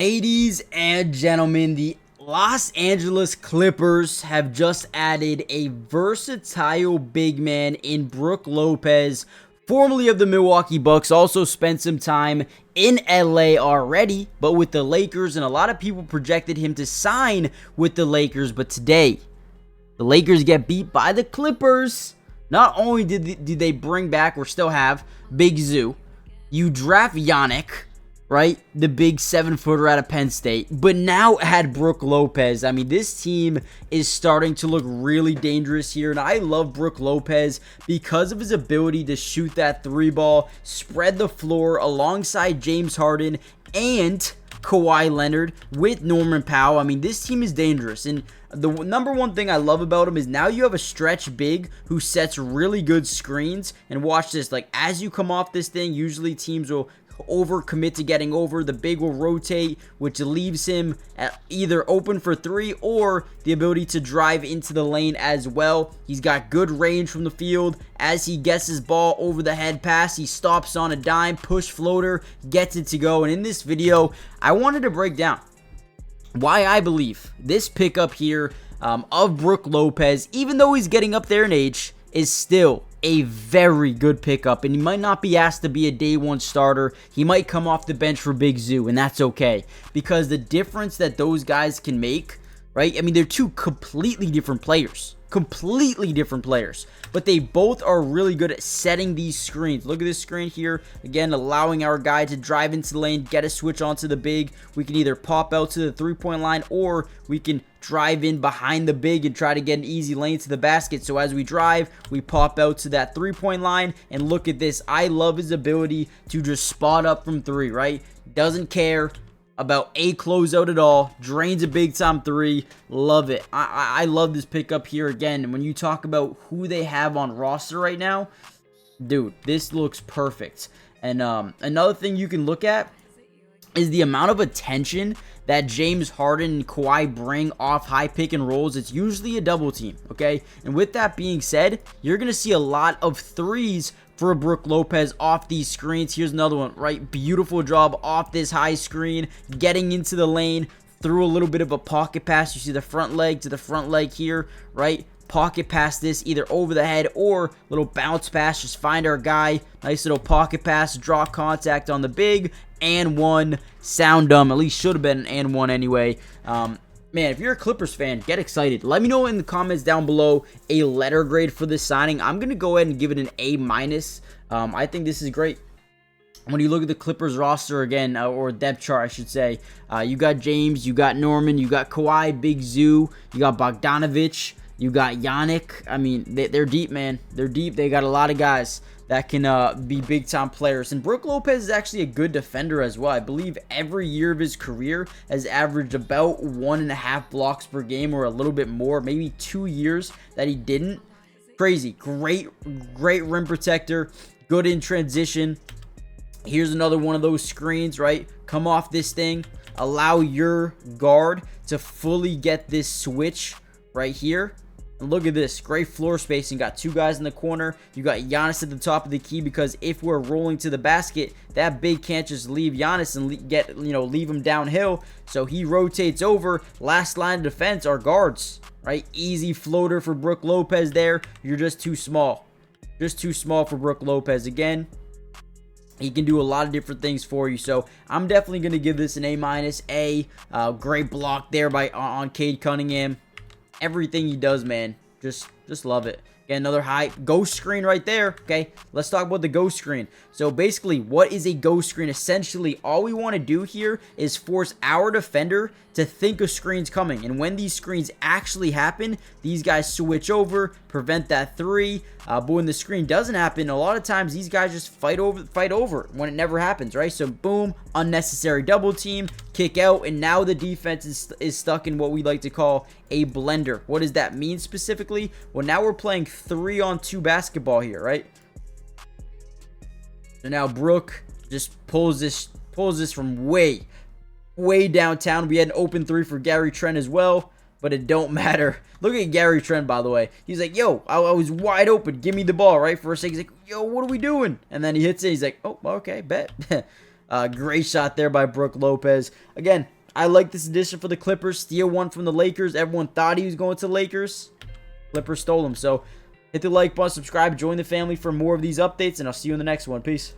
Ladies and gentlemen, the Los Angeles Clippers have just added a versatile big man in Brook Lopez, formerly of the Milwaukee Bucks. Also spent some time in LA already, but with the Lakers, and a lot of people projected him to sign with the Lakers. But today, the Lakers get beat by the Clippers. Not only did they bring back, or still have, Big Zoo, you draft Yannick, right? The big 7-footer out of Penn State. But now add Brook Lopez. I mean, this team is starting to look really dangerous here. And I love Brook Lopez because of his ability to shoot that three ball, spread the floor alongside James Harden and Kawhi Leonard with Norman Powell. I mean, this team is dangerous. And the number one thing I love about him is now you have a stretch big who sets really good screens. And watch this. Like, as you come off this thing, usually teams will overcommit to getting over. The big will rotate, which leaves him either open for three or the ability to drive into the lane as well. He's got good range from the field. As he gets his ball over the head pass, he stops on a dime, push floater, gets it to go. And in this video, I wanted to break down why I believe this pickup here of Brook Lopez, even though he's getting up there in age, is still a very good pickup. And he might not be asked to be a day one starter. He might come off the bench for Big Zoo, and that's okay, because the difference that those guys can make, right? I mean, they're two completely different players. But they both are really good at setting these screens. Look at this screen here. Again, allowing our guy to drive into the lane, get a switch onto the big. We can either pop out to the three-point line, or we can drive in behind the big and try to get an easy lane to the basket. So as we drive, we pop out to that three-point line. And look at this. I love his ability to just spot up from three, right? Doesn't care about a closeout at all. Drains a big time three. Love it. I love this pickup here. Again, when you talk about who they have on roster right now, dude, this looks perfect. And another thing you can look at is the amount of attention that James Harden and Kawhi bring off high pick and rolls. It's usually a double team, okay? And with that being said, you're going to see a lot of threes for Brook Lopez off these screens. Here's another one, right? Beautiful job off this high screen, getting into the lane, through a little bit of a pocket pass. You see the front leg to the front leg here, right? Pocket pass this either over the head or little bounce pass. Just find our guy. Nice little pocket pass, draw contact on the big, and one. Sound dumb. At least should have been an and one anyway. Man, if you're a Clippers fan, get excited. Let me know in the comments down below a letter grade for this signing. I'm going to go ahead and give it an A-. I think this is great. When you look at the Clippers roster again, or depth chart, I should say, you got James, you got Norman, you got Kawhi, Big Zoo, you got Bogdanovich, you got Yannick. I mean, they're deep, man. They're deep. They got a lot of guys that can be big-time players. And Brook Lopez is actually a good defender as well. I believe every year of his career has averaged about 1.5 blocks per game, or a little bit more. Maybe 2 years that he didn't. Crazy. Great rim protector. Good in transition. Here's another one of those screens, right? Come off this thing. Allow your guard to fully get this switch right here. And look at this, great floor spacing. Got two guys in the corner. You got Giannis at the top of the key, because if we're rolling to the basket, that big can't just leave Giannis and leave him downhill. So he rotates over. Last line of defense are guards, right? Easy floater for Brook Lopez there. You're just too small. Just too small for Brook Lopez. Again, he can do a lot of different things for you. So I'm definitely going to give this an A-. Great block there on Cade Cunningham. Everything he does, man, just love it. Okay, another high ghost screen right there. Okay, let's talk about the ghost screen. So basically, what is a ghost screen? Essentially, all we want to do here is force our defender to think a screen's coming. And when these screens actually happen, these guys switch over, prevent that three. But when the screen doesn't happen, a lot of times these guys just fight over when it never happens, right? So boom, unnecessary double team, kick out, and now the defense is stuck in what we like to call a blender. What does that mean specifically? Well, now we're playing 3-on-2 basketball here, right? So now Brook just pulls this from way downtown. We had an open three for Gary Trent as well, but it don't matter. Look at Gary Trent, by the way. He's like, yo, I was wide open. Give me the ball, right? For a second, he's like, yo, what are we doing? And then he hits it. He's like, oh, okay, bet. Great shot there by Brook Lopez. Again, I like this addition for the Clippers. Steal one from the Lakers. Everyone thought he was going to the Lakers. Clippers stole him. So hit the like button, subscribe, join the family for more of these updates, and I'll see you in the next one. Peace.